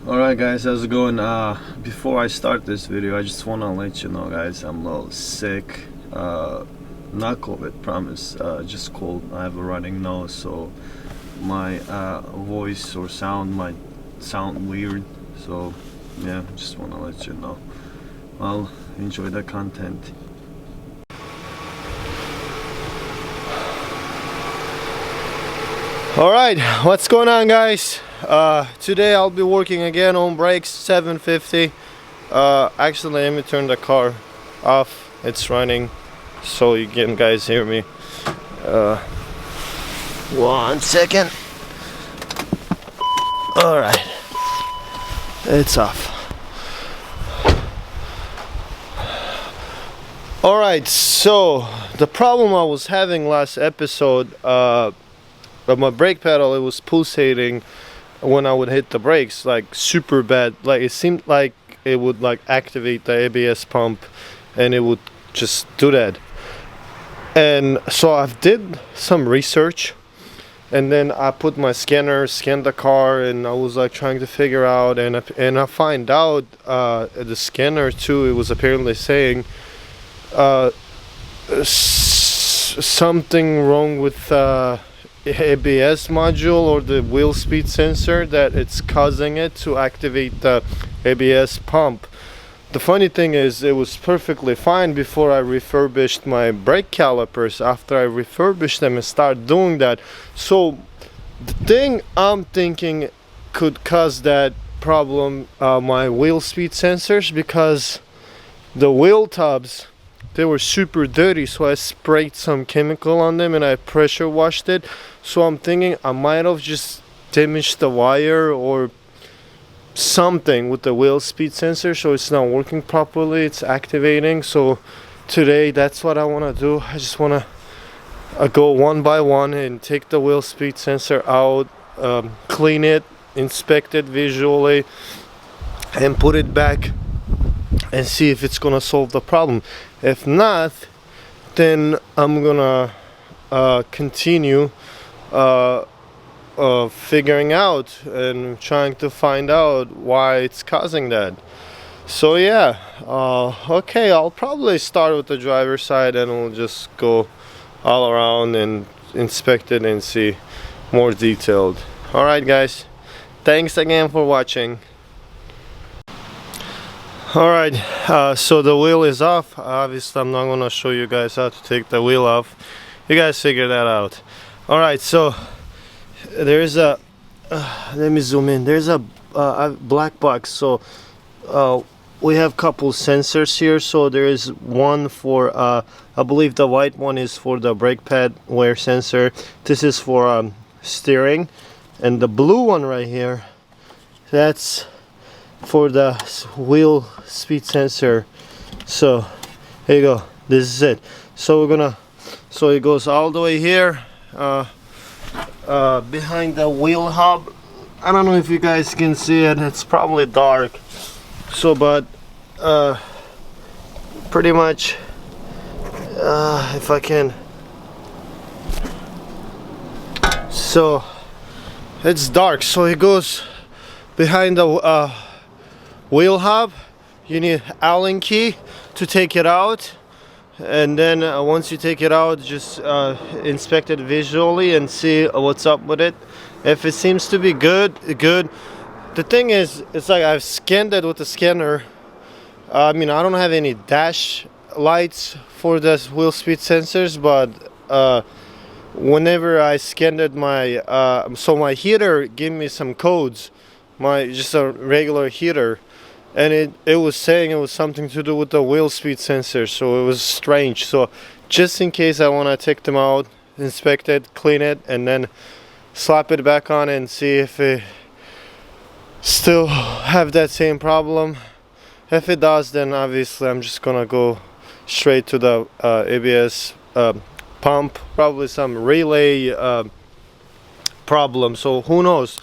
Alright guys, how's it going? Before I start this video, I just want to let you know guys, I'm a little sick. Not COVID, promise, just cold. I have a running nose, so my voice or sound might sound weird. So yeah, just want to let you know. Well, enjoy the content. Alright, what's going on guys? Today I'll be working again on brakes, 750. Actually, let me turn the car off. It's running, so you can guys hear me. 1 second. Alright, it's off. Alright, so the problem I was having last episode, my brake pedal, it was pulsating when I would hit the brakes, like super bad. Like it seemed like it would like activate the ABS pump and it would just do that. And so I did some research, and then I put my scanner, scanned the car, and I was like trying to figure out, and I find out the scanner too, it was apparently saying something wrong with ABS module or the wheel speed sensor, that it's causing it to activate the ABS pump. The funny thing is, it was perfectly fine before I refurbished my brake calipers. After I refurbished them and started doing that, so the thing I'm thinking could cause that problem, my wheel speed sensors, because the wheel tubs, they were super dirty, so I sprayed some chemical on them and I pressure washed it. So I'm thinking I might have just damaged the wire or something with the wheel speed sensor, so it's not working properly, it's activating. So today that's what I want to do. I just want to go one by one and take the wheel speed sensor out, clean it, inspect it visually, and put it back and see if it's gonna solve the problem. If not, then I'm gonna continue figuring out and trying to find out why it's causing that. So yeah, okay, I'll probably start with the driver's side and we'll just go all around and inspect it and see more detailed. Alright guys, thanks again for watching. Alright, so the wheel is off. Obviously I'm not gonna show you guys how to take the wheel off. You guys figure that out. Alright, so there's a let me zoom in. There's a black box. So we have couple sensors here. So there is one for I believe the white one is for the brake pad wear sensor. This is for steering, and the blue one right here, that's for the wheel speed sensor. So here you go, this is it. So we're gonna, so it goes all the way here behind the wheel hub. I don't know if you guys can see it, it's probably dark. So but pretty much if I can, so it's dark, so it goes behind the wheel hub. You need Allen key to take it out, and then once you take it out, just inspect it visually and see what's up with it. If it seems to be good. The thing is, it's like I've scanned it with the scanner. I mean, I don't have any dash lights for the wheel speed sensors, but whenever I scanned it, my so my heater gave me some codes, just a regular heater, and it was saying it was something to do with the wheel speed sensor, so it was strange. So just in case, I want to take them out, inspect it, clean it, and then slap it back on and see if it still have that same problem. If it does, then obviously I'm just gonna go straight to the ABS pump, probably some relay problem. So who knows,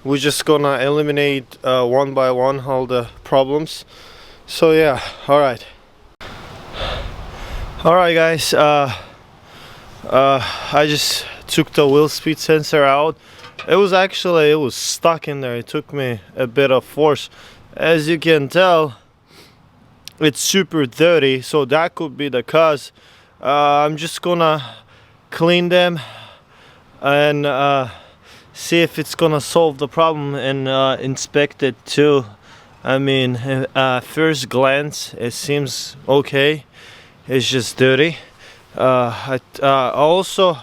we're just gonna eliminate one by one all the problems. So yeah, alright guys, I just took the wheel speed sensor out. it was stuck in there. It took me a bit of force. As you can tell, it's super dirty, so that could be the cause. I'm just gonna clean them and see if it's gonna solve the problem, and inspect it too. I mean, first glance it seems okay. It's just dirty. Also,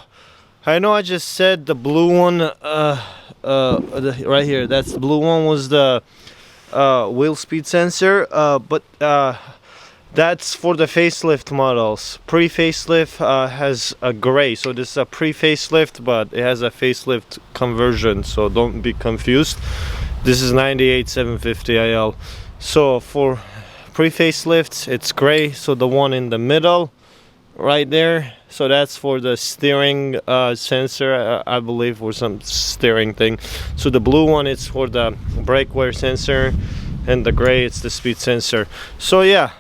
I know I just said the blue one, right here, that's the blue one was the wheel speed sensor, but that's for the facelift models. Pre-facelift has a gray, so this is a pre-facelift, but it has a facelift conversion, so don't be confused. This is 98 750 IL. So for pre-facelifts it's gray, so the one in the middle right there, so that's for the steering sensor, I believe, for some steering thing. So the blue one is for the brake wear sensor, and the gray it's the speed sensor. So yeah,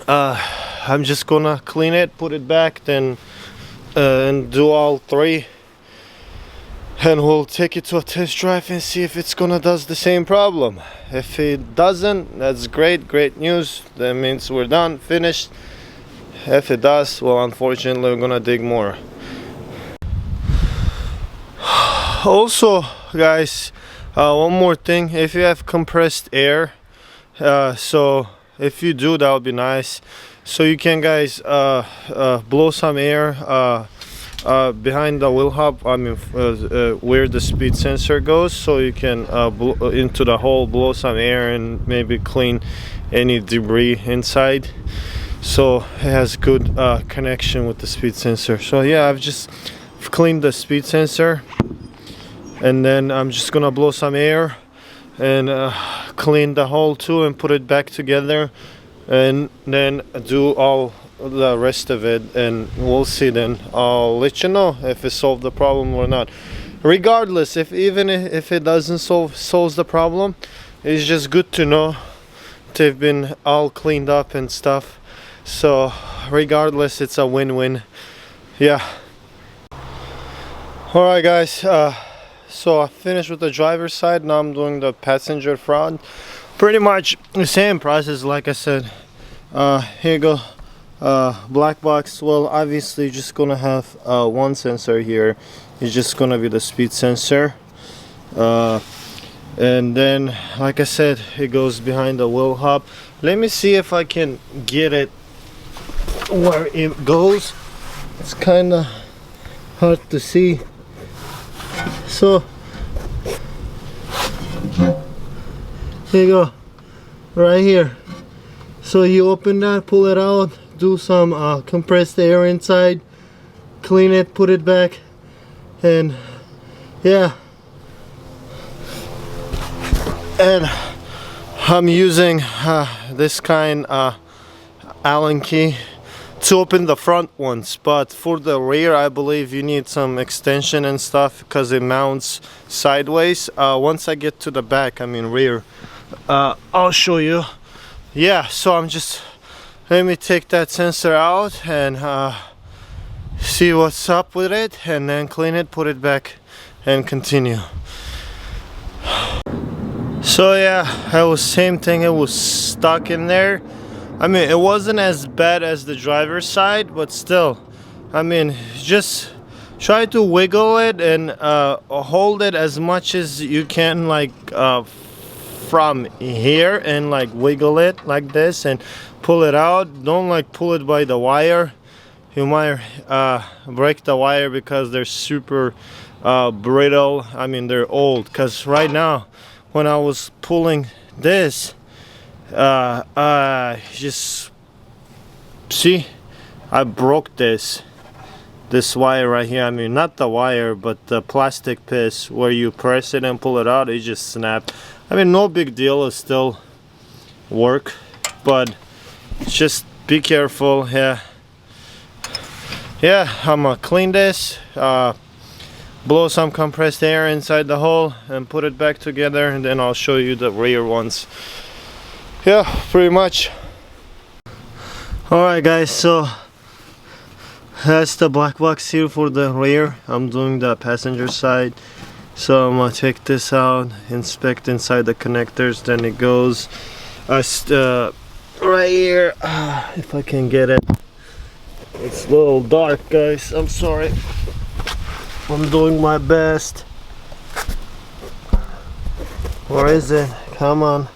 I'm just gonna clean it, put it back, then and do all three, and we'll take it to a test drive and see if it's gonna does the same problem. If it doesn't, that's great news. That means we're done, finished. If it does, well, unfortunately we're gonna dig more. Also guys, one more thing, if you have compressed air, so if you do, that would be nice. So you can, guys, blow some air behind the wheel hub, I mean where the speed sensor goes, so you can blow into the hole, blow some air, and maybe clean any debris inside, so it has good connection with the speed sensor. So yeah, I've just cleaned the speed sensor, and then I'm just gonna blow some air and clean the hole too, and put it back together, and then do all the rest of it, and we'll see. Then I'll let you know if it solved the problem or not. Regardless, even if it doesn't solves the problem, it's just good to know they've been all cleaned up and stuff. So regardless, it's a win-win. Yeah. All right guys, so I finished with the driver's side. Now I'm doing the passenger front. Pretty much the same process, like I said. Here you go. Black box. Well, obviously just gonna have one sensor here. It's just gonna be the speed sensor, and then, like I said, it goes behind the wheel hub. Let me see if I can get it where it goes. It's kind of hard to see. So here you go, right here. So you open that, pull it out, do some compressed air inside, clean it, put it back, and yeah. And I'm using this kind Allen key to open the front ones, but for the rear I believe you need some extension and stuff because it mounts sideways. Once I get to the back, I mean rear, I'll show you. Yeah, so I'm just, let me take that sensor out and see what's up with it, and then clean it, put it back, and continue. So yeah, it was same thing, it was stuck in there. I mean, it wasn't as bad as the driver's side, but still, I mean, just try to wiggle it and hold it as much as you can, like from here, and like wiggle it like this and pull it out. Don't like pull it by the wire. You might break the wire because they're super brittle. I mean, they're old, because right now when I was pulling this, just see, I broke this wire right here. I mean, not the wire, but the plastic piece where you press it and pull it out, it just snapped. I mean, no big deal, it still work, but just be careful. Yeah, I'm gonna clean this, blow some compressed air inside the hole, and put it back together, and then I'll show you the rear ones. Yeah, pretty much. Alright guys, so that's the black box here for the rear. I'm doing the passenger side. So I'm gonna take this out, inspect inside the connectors, then it goes right here, if I can get it. It's a little dark, guys, I'm sorry. I'm doing my best. Where is it? Come on.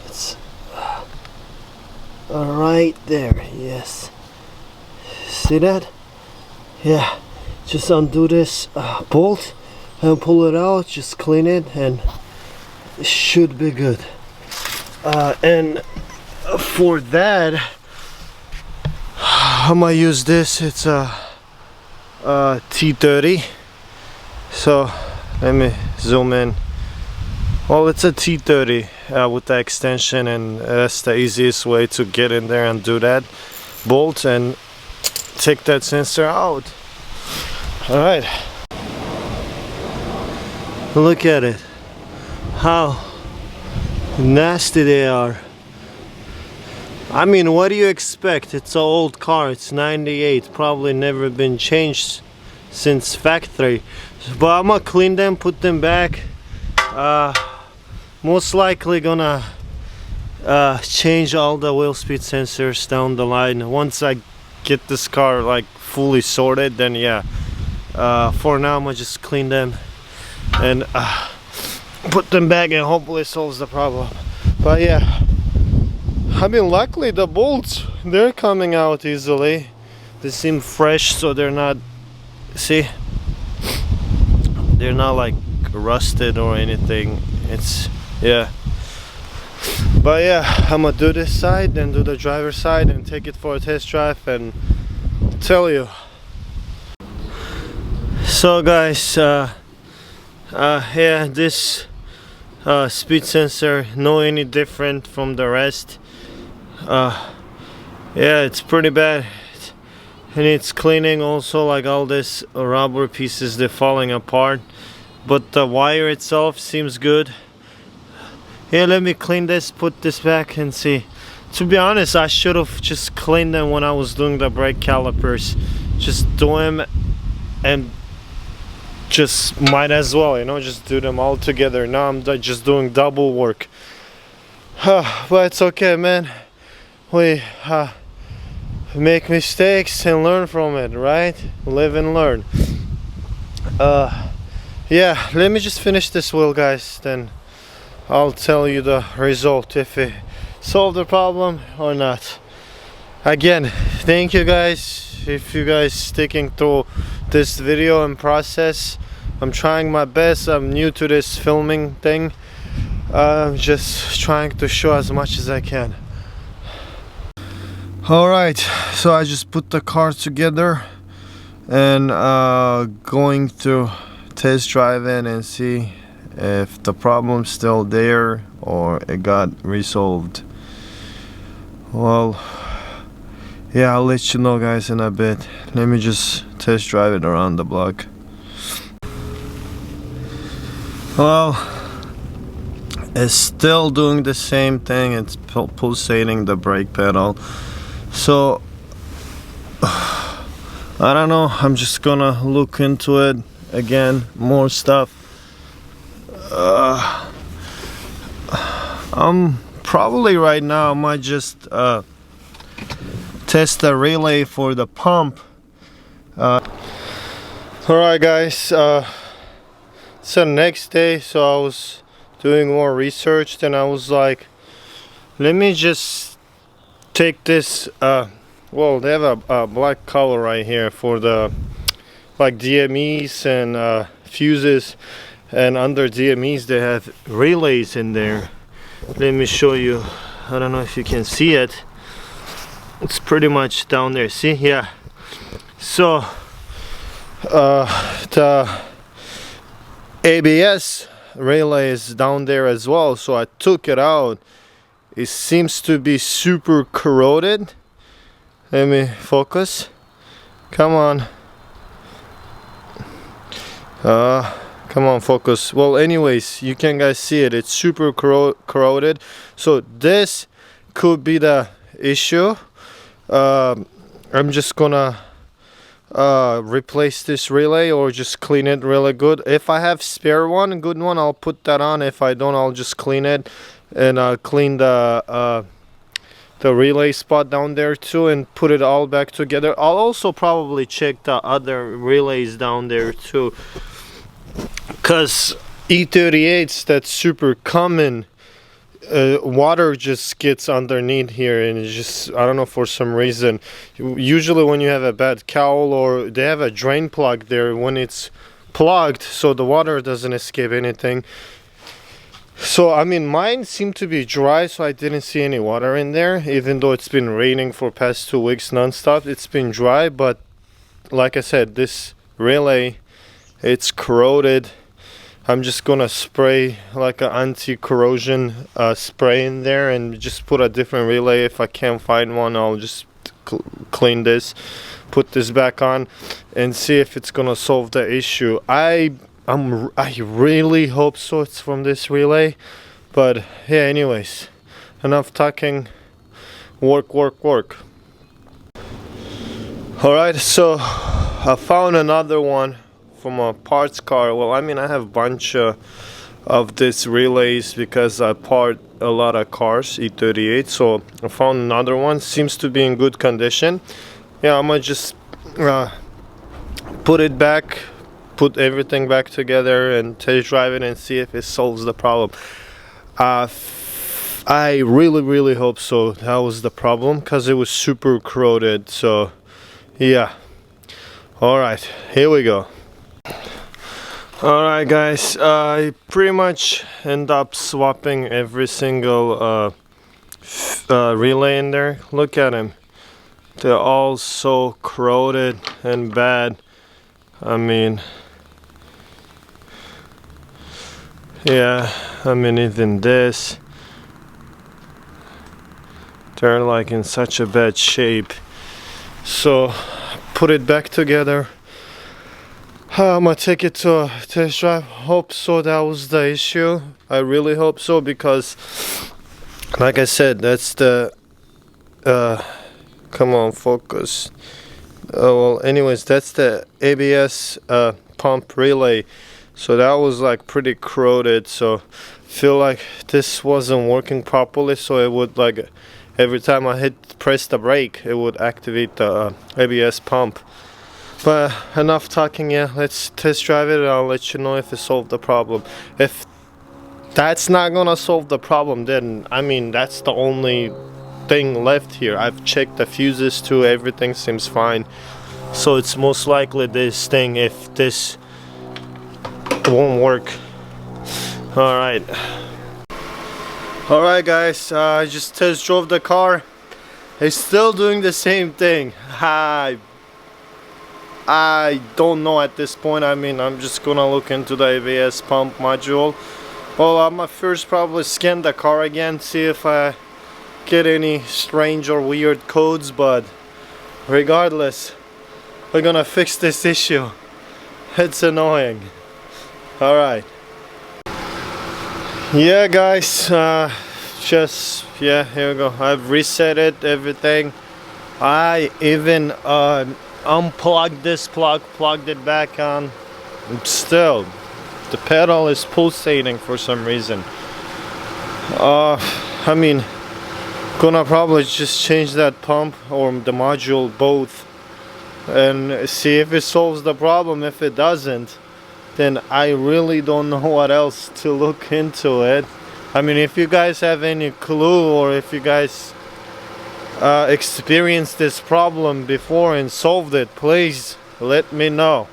It's right there, yes. See that? Yeah, just undo this bolt and pull it out, just clean it, and it should be good. And for that, I'm gonna use this. It's a T30. So let me zoom in. Well, it's a T30 with the extension, and that's the easiest way to get in there and do that. Bolt and take that sensor out. All right. Look at it. How nasty they are. I mean, what do you expect? It's an old car. It's 98. Probably never been changed since factory. But I'm gonna clean them, put them back. Most likely gonna change all the wheel speed sensors down the line. Once I get this car like fully sorted, then yeah. For now, I'm gonna just clean them and put them back, and hopefully it solves the problem. But yeah, I mean, luckily the bolts, they're coming out easily. They seem fresh, so they're not, see, they're not like rusted or anything. It's, yeah. But yeah, I'm gonna do this side, then do the driver's side, and take it for a test drive and tell you. So guys, yeah, this speed sensor, no any different from the rest. Yeah, it's pretty bad. It needs cleaning also, like all this rubber pieces, they're falling apart. But the wire itself seems good. Yeah, let me clean this, put this back and see. To be honest, I should have just cleaned them when I was doing the brake calipers. Just do them and just might as well, you know, just do them all together. Now I'm just doing double work. But it's okay, man. We make mistakes and learn from it, right? Live and learn. Yeah, let me just finish this wheel, guys, then I'll tell you the result, if it solved the problem or not. Again, thank you guys, if you guys sticking through this video and process. I'm trying my best. I'm new to this filming thing. I'm just trying to show as much as I can. Alright, so I just put the car together and going to test drive in and see if the problem's still there or it got resolved. Well, yeah, I'll let you know, guys, in a bit. Let me just test drive it around the block. Well, it's still doing the same thing. It's pulsating the brake pedal. So I don't know, I'm just gonna look into it again, more stuff. I'm probably right now I might just test the relay for the pump. Alright guys, it's the next day, so I was doing more research, then I was like, let me just take this, well, they have a black color right here for the like DMEs and fuses, and under DMEs they have relays in there. Let me show you. I don't know if you can see it. It's pretty much down there, see? Yeah. So the ABS relay is down there as well, so I took it out. It seems to be super corroded. Let me focus. Come on. Come on, focus. Well, anyways, you can guys see it. It's super corroded. So this could be the issue. I'm just gonna replace this relay or just clean it really good. If I have spare one, a good one, I'll put that on. If I don't, I'll just clean it and clean the relay spot down there too and put it all back together. I'll also probably check the other relays down there too, because E38s, that's super common. Water just gets underneath here, and it's just, I don't know, for some reason. Usually when you have a bad cowl, or they have a drain plug there, when it's plugged so the water doesn't escape anything. So I mean, mine seemed to be dry, so I didn't see any water in there, even though it's been raining for past 2 weeks non-stop. It's been dry, but like I said, this relay, it's corroded. I'm just gonna spray like an anti-corrosion spray in there and just put a different relay. If I can't find one, I'll just clean this, put this back on, and see if it's gonna solve the issue. I really hope so. It's from this relay, but yeah. Anyways, enough talking. Work. All right, so I found another one from a parts car. Well, I mean, I have a bunch of these relays because I part a lot of cars, E38. So I found another one. Seems to be in good condition. Yeah, I'm gonna just put it back, put everything back together, and test drive it and see if it solves the problem. I really hope so. That was the problem, because it was super corroded. So yeah. All right, here we go. Alright guys, I pretty much end up swapping every single relay in there. Look at them. They're all so corroded and bad. I mean, yeah, I mean, even this, they're like in such a bad shape. So put it back together. I'm gonna take it to a test drive. Hope so that was the issue. I really hope so, because like I said, that's the come on, focus. Well, anyways, that's the ABS pump relay. So that was like pretty corroded. So feel like this wasn't working properly, so it would, like, every time I press the brake, it would activate the ABS pump. But enough talking. Yeah, let's test drive it and I'll let you know if it solved the problem. If that's not gonna solve the problem, then I mean, that's the only thing left here. I've checked the fuses too, everything seems fine. So it's most likely this thing, if this won't work. Alright guys, I just test drove the car. It's still doing the same thing. I don't know at this point. I mean, I'm just gonna look into the ABS pump module. Well, I'm gonna first probably scan the car again, see if I get any strange or weird codes, but regardless, we're gonna fix this issue. It's annoying. Alright. Yeah guys, yeah, here we go. I've reset it, everything. I even unplugged this plug, plugged it back on. Still, the pedal is pulsating for some reason. I mean, gonna probably just change that pump or the module both and see if it solves the problem. If it doesn't, then I really don't know what else to look into it. I mean, if you guys have any clue, or if you guys experienced this problem before and solved it, please let me know.